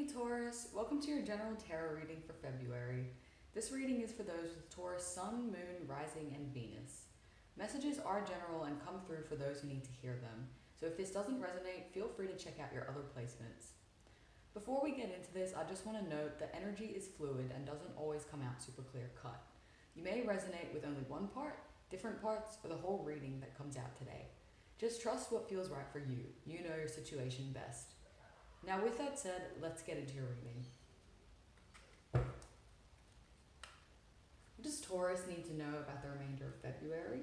Hey Taurus, welcome to your general tarot reading for February. This reading is for those with Taurus Sun, Moon, Rising, and Venus. Messages are general and come through for those who need to hear them, so if this doesn't resonate, feel free to check out your other placements. Before we get into this, I just want to note that energy is fluid and doesn't always come out super clear cut. You may resonate with only one part, different parts, or the whole reading that comes out today. Just trust what feels right for you. You know your situation best. Now with that said, let's get into your reading. What does Taurus need to know about the remainder of February?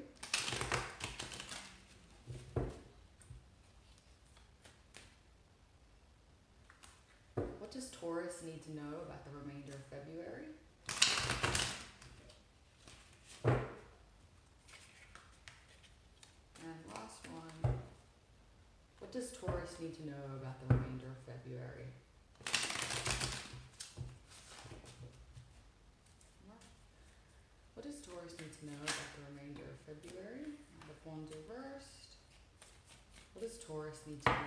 What does Taurus need to know about the remainder of February? And last one. What does Taurus need to know about the remainder of February? What does Taurus need to know about the remainder of February? Knight of Wands reversed. What does Taurus need to know?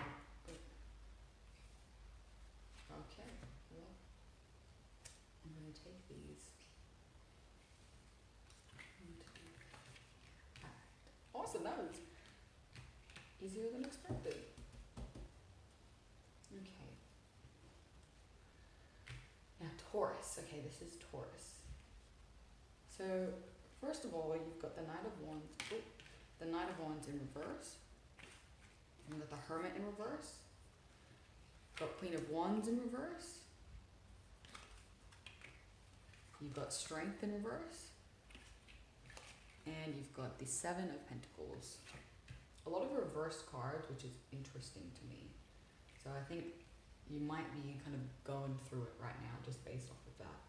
Okay, well, I'm going to take these. Awesome, that was easier than expected. Okay. Now Taurus. Okay, this is Taurus. So first of all, you've got the Knight of Wands. Oh, the Knight of Wands in reverse. You've got the Hermit in reverse. You've got Queen of Wands in reverse. You've got Strength in reverse. And you've got the Seven of Pentacles. A lot of reversed cards, which is interesting to me. So I think you might be kind of going through it right now just based off of that.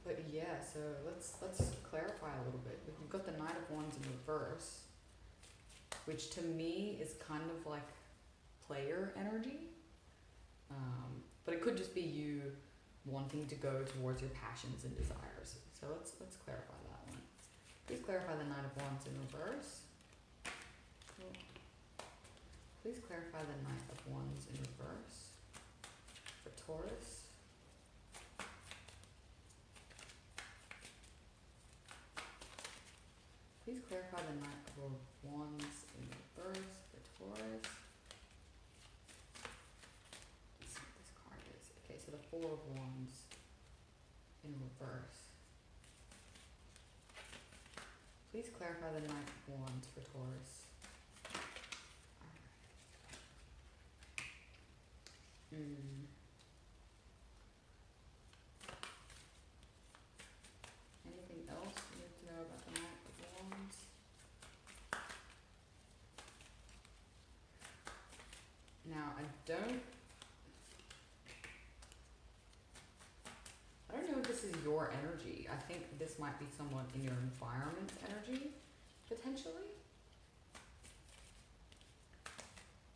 But yeah, so let's clarify a little bit. You've got the Knight of Wands in reverse, which to me is kind of like player energy. But it could just be you wanting to go towards your passions and desires. So let's clarify that one. Please clarify the Knight of Wands in reverse. Cool. Please clarify the Knight of Wands in reverse for Taurus. Please clarify the Knight of Wands in reverse for Taurus. Let's see what this card is. Okay, so the Four of Wands in reverse. Please clarify the Knight of Wands for Taurus. Anything else you need to know about the Knight of Wands? Now, I don't know if this is your energy. I think this might be someone in your environment energy, potentially.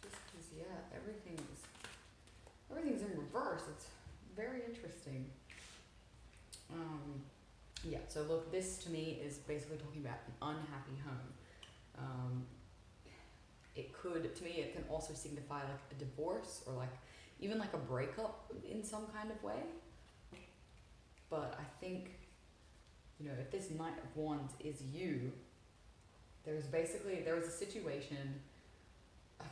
Just because, yeah, everything's in reverse. It's very interesting. Yeah, so look, this to me is basically talking about an unhappy home. It can also signify like a divorce or like even like a breakup in some kind of way. But I think, if this Knight of Wands is you, there is a situation.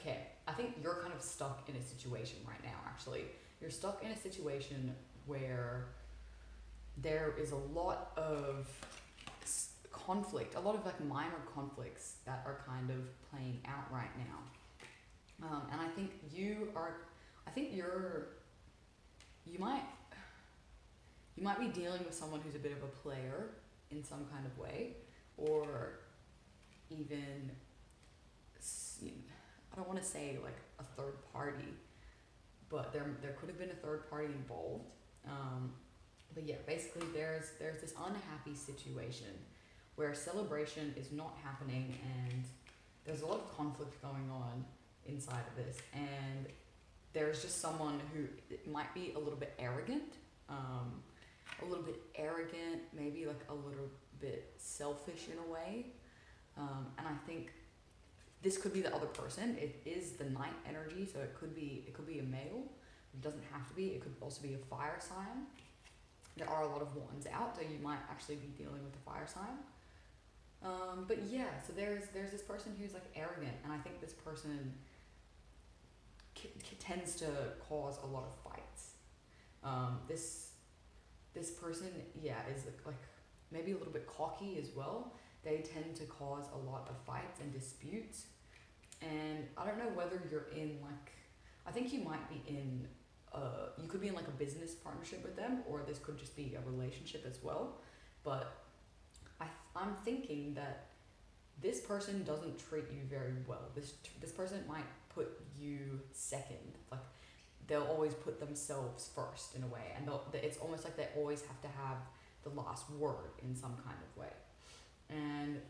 Okay, I think you're kind of stuck in a situation right now, actually. You're stuck in a situation where there is a lot of conflict, a lot of like minor conflicts that are kind of playing out right now. And I think you might be dealing with someone who's a bit of a player in some kind of way, or even, I don't want to say like a third party, but there could have been a third party involved. But yeah, basically there's this unhappy situation where celebration is not happening and there's a lot of conflict going on inside of this, and there's just someone who might be a little bit arrogant, maybe like a little bit selfish in a way. And I think this could be the other person. It is the night energy, so it could be a male. It doesn't have to be. It could also be a fire sign. There are a lot of wands out, so you might actually be dealing with a fire sign. But yeah, so there's this person who's like arrogant, and I think this person tends to cause a lot of fights. This person, yeah, is like maybe a little bit cocky as well. They tend to cause a lot of fights and disputes, and I don't know whether you're in like, I think you might be in, you could be in like a business partnership with them, or this could just be a relationship as well. But I'm thinking that this person doesn't treat you very well. This person might put you second. Like, they'll always put themselves first in a way, and it's almost like they always have to have the last word in some kind of way. And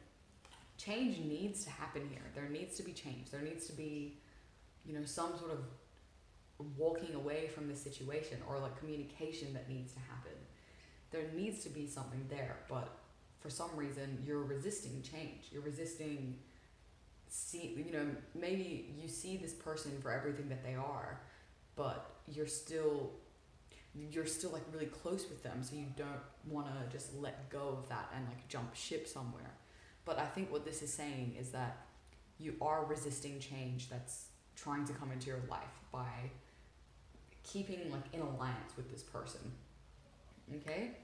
change needs to happen here. There needs to be change. There needs to be, some sort of walking away from this situation, or like communication that needs to happen. There needs to be something there, but for some reason you're resisting change. You're resisting, maybe you see this person for everything that they are, but you're still like really close with them, so you don't want to just let go of that and like jump ship somewhere. But I think what this is saying is that you are resisting change that's trying to come into your life by keeping like in alliance with this person. Okay?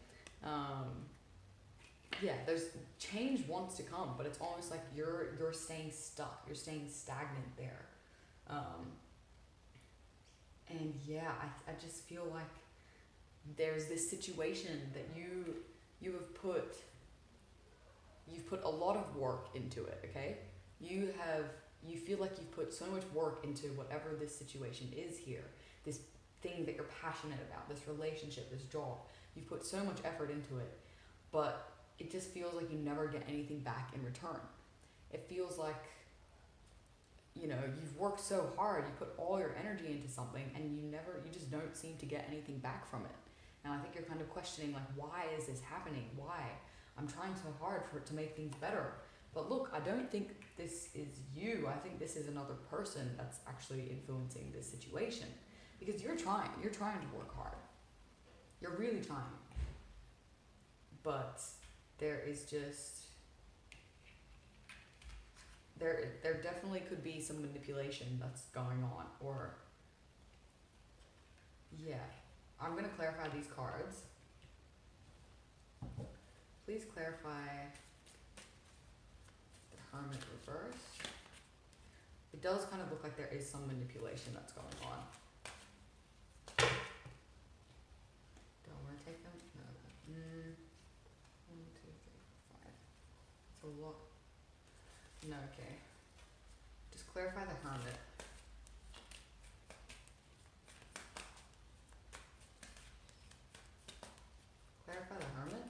Yeah, there's change wants to come, but it's almost like you're staying stuck. You're staying stagnant there. And yeah, I just feel like there's this situation that you've put a lot of work into it, okay? You feel like you've put so much work into whatever this situation is here, this thing that you're passionate about, this relationship, this job. You've put so much effort into it, but it just feels like you never get anything back in return. It feels like, you've worked so hard, you put all your energy into something, and you just don't seem to get anything back from it. And I think you're kind of questioning, like, why is this happening? Why? I'm trying so hard to make things better. But look, I don't think this is you. I think this is another person that's actually influencing this situation. Because you're trying to work hard. You're really trying. But there is just, there definitely could be some manipulation that's going on, or, yeah. I'm going to clarify these cards. Please clarify the Hermit reverse. It does kind of look like there is some manipulation that's going on. Do I want to take them? No. 1, 2, 3, 4, 5. It's a lot. No, okay. Just clarify the Hermit. Clarify the Hermit.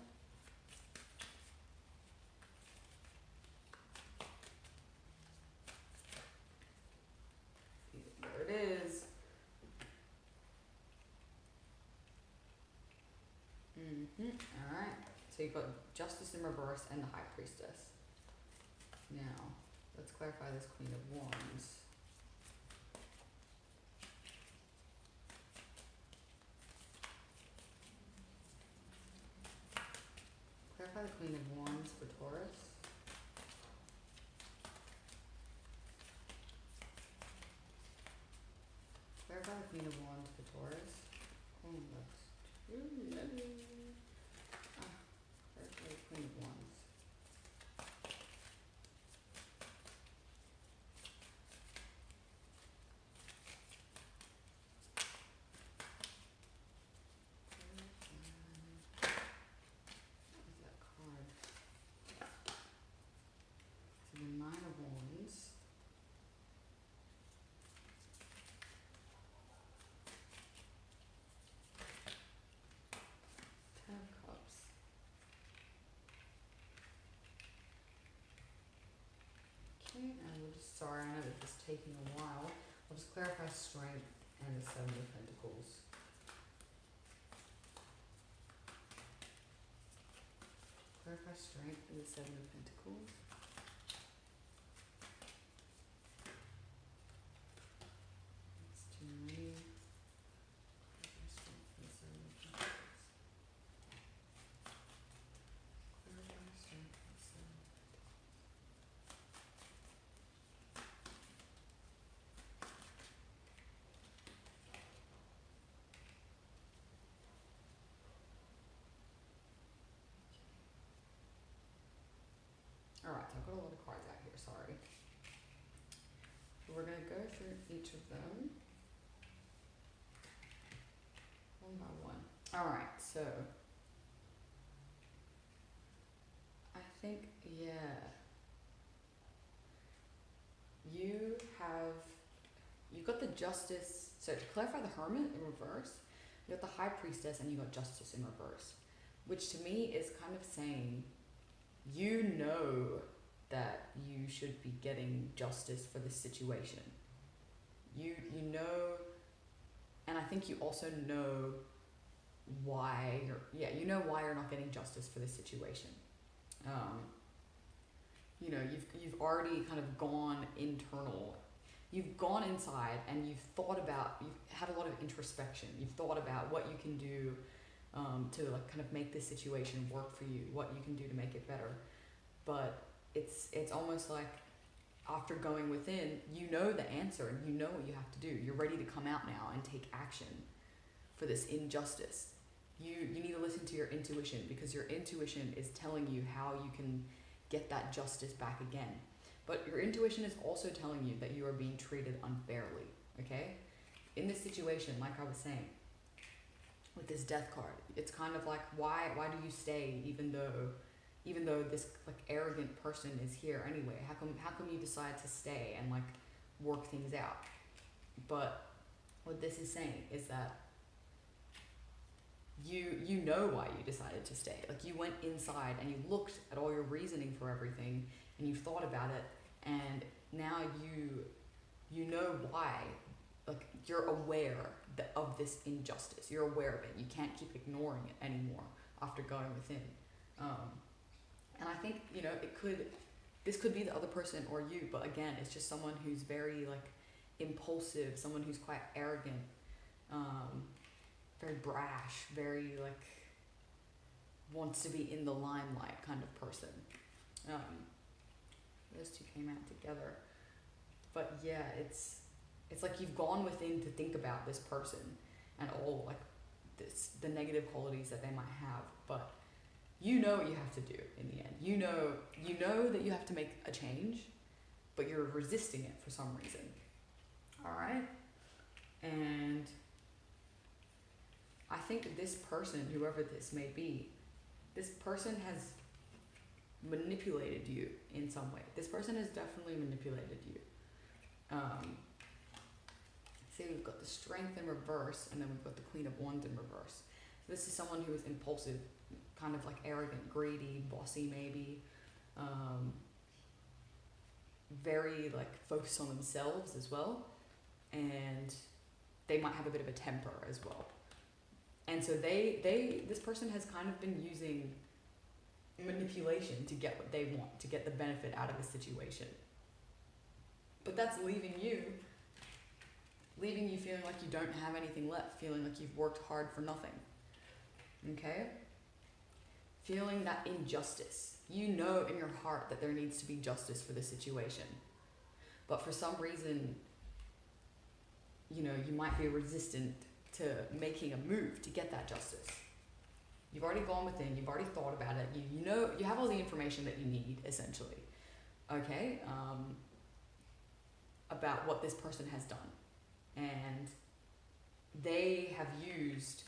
There it is. Alright. So you've got Justice in reverse and the High Priestess. Now, let's clarify this Queen of Wands. Clarify the Queen of Wands for Taurus. Clarify the Queen of Wands for Taurus. Oh, that's too many. Clarify the Queen of Wands. Where's that card? So the Nine of Wands. Ten of Cups. Okay, and we'll just, sorry, I know that this is taking a while. I'll just clarify Strength and the Seven of Pentacles. Clarify Strength and the Seven of Pentacles. Alright, so I've got a lot of cards out here, sorry. We're going to go through each of them one by one. Alright, so I think, yeah, you've got the Justice. So to clarify, the Hermit in reverse, you got the High Priestess, and you got Justice in reverse, which to me is kind of saying you know that you should be getting justice for this situation. You know, and I think you also know why you're not getting justice for this situation. You know, you've already kind of gone internal. You've gone inside and you've had a lot of introspection. You've thought about what you can do to like kind of make this situation work for you, what you can do to make it better. But it's almost like after going within, you know the answer and you know what you have to do. You're ready to come out now and take action for this injustice. You need to listen to your intuition, because your intuition is telling you how you can get that justice back again. But your intuition is also telling you that you are being treated unfairly, okay? In this situation, like I was saying, with this death card, it's kind of like, why do you stay even though this like arrogant person is here anyway? How come you decide to stay and like work things out? But what this is saying is that you know why you decided to stay. Like, you went inside and you looked at all your reasoning for everything and you thought about it, and now you know why. Like, you're aware of this injustice. You're aware of it. You can't keep ignoring it anymore after going within. And I think, you know, this could be the other person or you, but again, it's just someone who's very like impulsive, someone who's quite arrogant, very brash, very like wants to be in the limelight kind of person. Those two came out together. But yeah, it's like you've gone within to think about this person and all like the negative qualities that they might have, but you know what you have to do in the end. You know that you have to make a change, but you're resisting it for some reason. All right? And I think this person, whoever this may be, this person has manipulated you in some way. This person has definitely manipulated you. See, we've got the Strength in reverse, and then we've got the Queen of Wands in reverse. So this is someone who is impulsive, kind of like arrogant, greedy, bossy maybe, very like focused on themselves as well, and they might have a bit of a temper as well. And so this person has kind of been using manipulation to get what they want, to get the benefit out of the situation. But that's leaving you feeling like you don't have anything left, feeling like you've worked hard for nothing. Okay? Feeling that injustice. You know in your heart that there needs to be justice for the situation. But for some reason, you know, you might be resistant to making a move to get that justice. You've already gone within, you've already thought about it, you know, you have all the information that you need, essentially, okay, about what this person has done. And they have used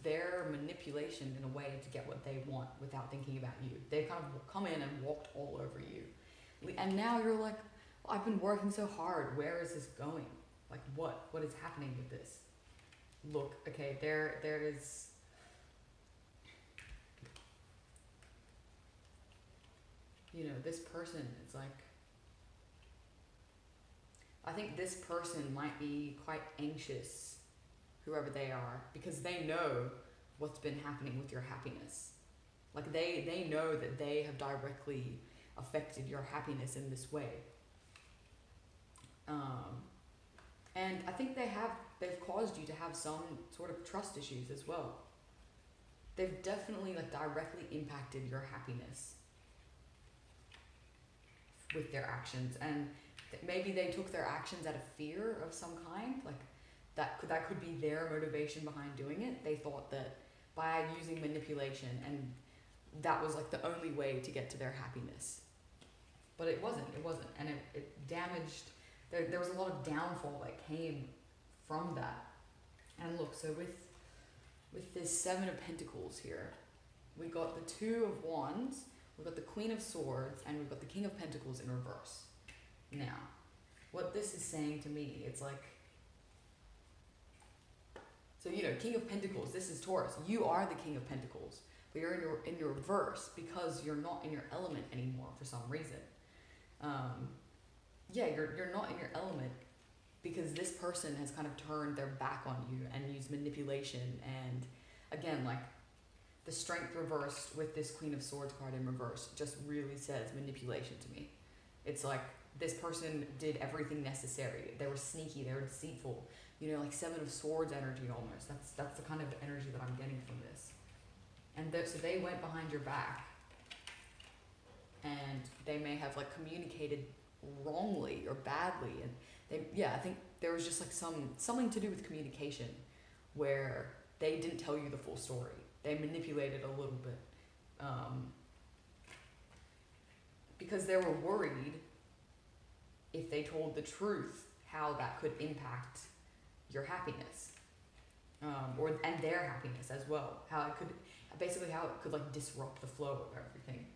their manipulation in a way to get what they want without thinking about you. They've kind of come in and walked all over you. And now you're like, well, I've been working so hard, where is this going? Like, what is happening with this? Look, okay, there is, you know, this person, it's like, I think this person might be quite anxious, whoever they are, because they know what's been happening with your happiness. Like, they know that they have directly affected your happiness in this way. And I think they've caused you to have some sort of trust issues as well. They've definitely like directly impacted your happiness with their actions, and maybe they took their actions out of fear of some kind, like that could be their motivation behind doing it. They thought that by using manipulation and that was like the only way to get to their happiness. But it wasn't, and it damaged, there was a lot of downfall that came from that. And look, so with this Seven of Pentacles here, we got the Two of Wands, we've got the Queen of Swords, and we've got the King of Pentacles in reverse. Now, what this is saying to me, it's like, so you know, King of Pentacles, this is Taurus, you are the King of Pentacles, but you're in your reverse because you're not in your element anymore for some reason. Yeah, you're not in your element because this person has kind of turned their back on you and used manipulation, and again, like the Strength reversed with this Queen of Swords card in reverse just really says manipulation to me. It's like this person did everything necessary. They were sneaky, they were deceitful, you know, like Seven of Swords energy almost. That's the kind of energy that I'm getting from this. And so they went behind your back, and they may have like communicated wrongly or badly, and I think there was just like something to do with communication where they didn't tell you the full story. They manipulated a little bit because they were worried if they told the truth how that could impact your happiness, and their happiness as well. How it could like disrupt the flow of everything.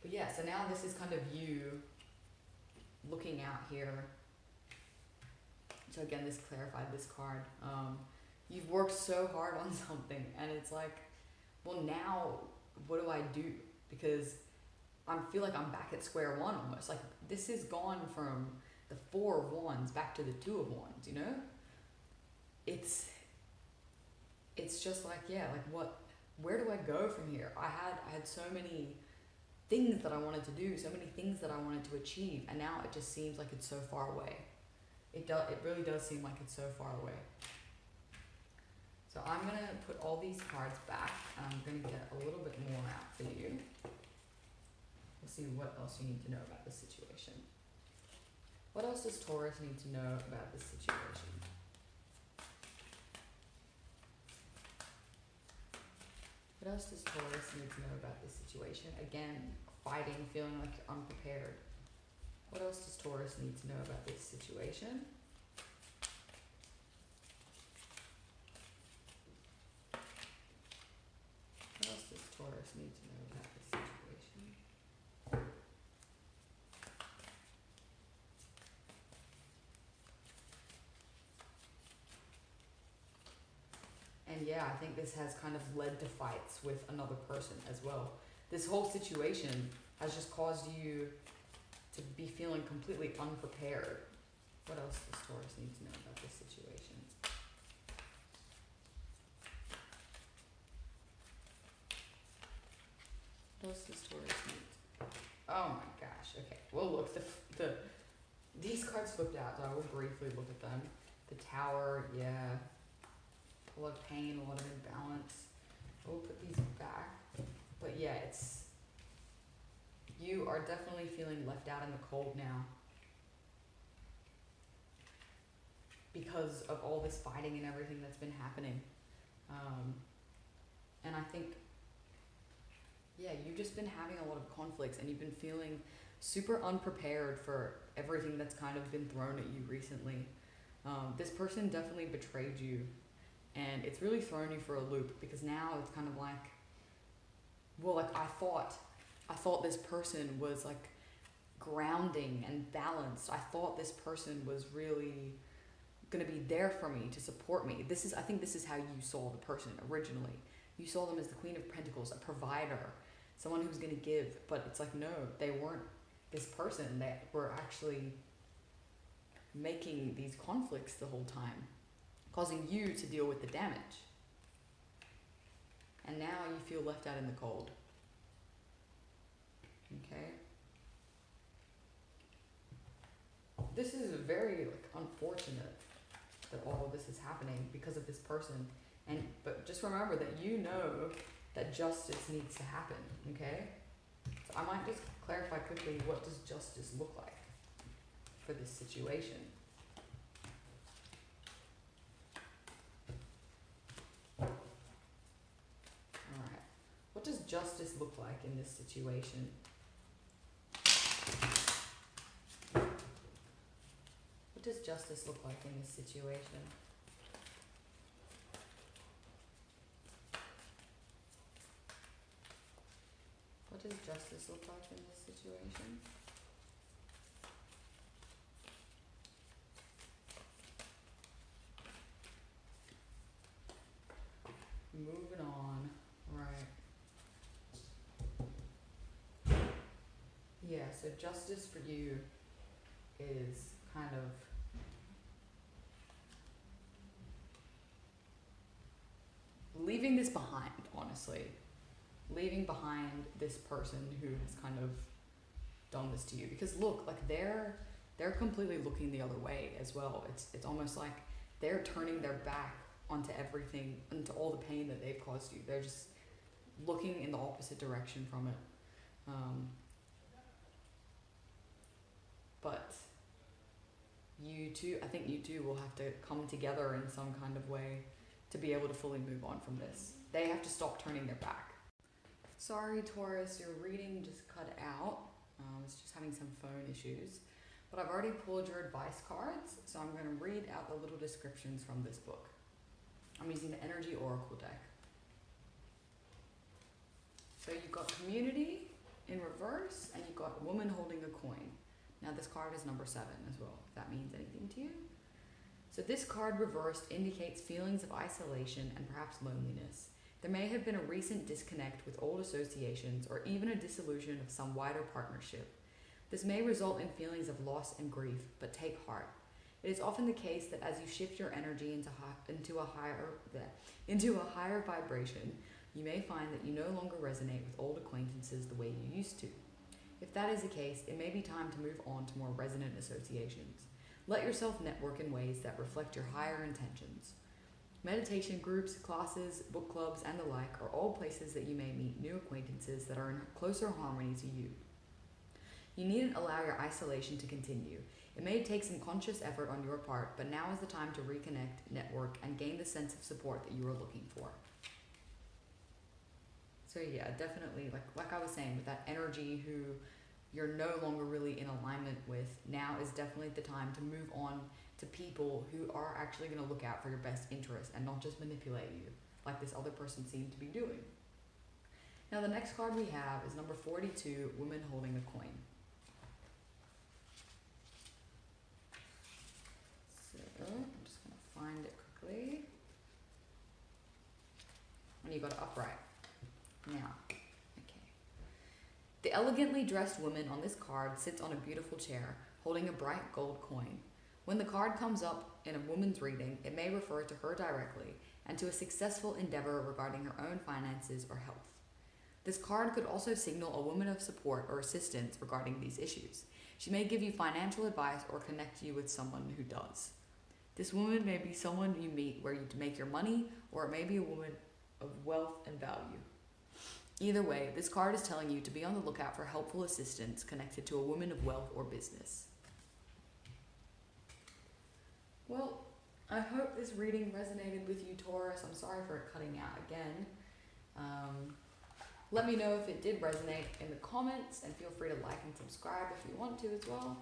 But yeah, so now this is kind of you looking out here. So again, this clarified this card. You've worked so hard on something, and it's like, well, now what do I do? Because I feel like I'm back at square one almost. Like this is gone from the Four of Wands back to the Two of Wands, you know? It's just like, yeah, like where do I go from here? I had so many things that I wanted to do, so many things that I wanted to achieve, and now it just seems like it's so far away. It really does seem like it's so far away. So I'm going to put all these cards back, and I'm going to get a little bit more out for you. We'll see what else you need to know about this situation. What else does Taurus need to know about this situation? What else does Taurus need to know about this situation? Again, fighting, feeling like you're unprepared. What else does Taurus need to know about this situation? What else does Taurus need to know about this situation? And yeah, I think this has kind of led to fights with another person as well. This whole situation has just caused you to be feeling completely unprepared. What else does Taurus need to know about this situation? What else does Taurus need? Oh my gosh, okay. Well look, these cards flipped out, so I will briefly look at them. The Tower, yeah. A lot of pain, a lot of imbalance. I will put these back. But yeah, you are definitely feeling left out in the cold now. Because of all this fighting and everything that's been happening. And I think, yeah, you've just been having a lot of conflicts, and you've been feeling super unprepared for everything that's kind of been thrown at you recently. This person definitely betrayed you. And it's really thrown you for a loop, because now it's kind of like, well, like I thought this person was like grounding and balanced. I thought this person was really going to be there for me, to support me. I think this is how you saw the person originally. You saw them as the Queen of Pentacles, a provider, someone who's going to give. But it's like, no, they weren't this person. They were actually making these conflicts the whole time, causing you to deal with the damage. And now you feel left out in the cold. Okay? This is very unfortunate that all of this is happening because of this person. But just remember that you know that justice needs to happen, okay? So I might just clarify quickly, what does justice look like for this situation? Alright. look like in this situation? What does justice look like in this situation? What does justice look like in this situation? Moving on, right. Yeah, so justice for you is kind of leaving this behind, honestly. Leaving behind this person who has kind of done this to you. Because look, like they're completely looking the other way as well. It's almost like they're turning their back onto everything, into all the pain that they've caused you. They're just looking in the opposite direction from it. But you two, I think you two will have to come together in some kind of way to be able to fully move on from this. They have to stop turning their back. Sorry, Taurus, your reading just cut out. It's just having some phone issues. But I've already pulled your advice cards, so I'm going to read out the little descriptions from this book. I'm using the Energy Oracle deck. So you've got community in reverse, and you've got woman holding a coin. Now this card is number 7 as well, if that means anything to you. So this card reversed indicates feelings of isolation and perhaps loneliness. There may have been a recent disconnect with old associations or even a dissolution of some wider partnership. This may result in feelings of loss and grief, but take heart. It is often the case that as you shift your energy into a higher vibration, you may find that you no longer resonate with old acquaintances the way you used to. If that is the case, it may be time to move on to more resonant associations. Let yourself network in ways that reflect your higher intentions. Meditation groups, classes, book clubs, and the like are all places that you may meet new acquaintances that are in closer harmony to you. You needn't allow your isolation to continue. It may take some conscious effort on your part, but now is the time to reconnect, network, and gain the sense of support that you are looking for. So yeah, definitely, like I was saying, with that energy who you're no longer really in alignment with, now is definitely the time to move on to people who are actually going to look out for your best interest and not just manipulate you, like this other person seemed to be doing. Now the next card we have is number 42, Woman Holding a Coin. So, I'm just going to find it quickly. And you got it upright. Now, okay. The elegantly dressed woman on this card sits on a beautiful chair, holding a bright gold coin. When the card comes up in a woman's reading, it may refer to her directly and to a successful endeavor regarding her own finances or health. This card could also signal a woman of support or assistance regarding these issues. She may give you financial advice or connect you with someone who does. This woman may be someone you meet where you make your money, or it may be a woman of wealth and value. Either way, this card is telling you to be on the lookout for helpful assistance connected to a woman of wealth or business. Well, I hope this reading resonated with you, Taurus. I'm sorry for it cutting out again. Let me know if it did resonate in the comments, and feel free to like and subscribe if you want to as well.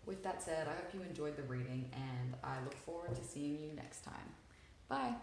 With that said, I hope you enjoyed the reading, and I look forward to seeing you next time. Bye!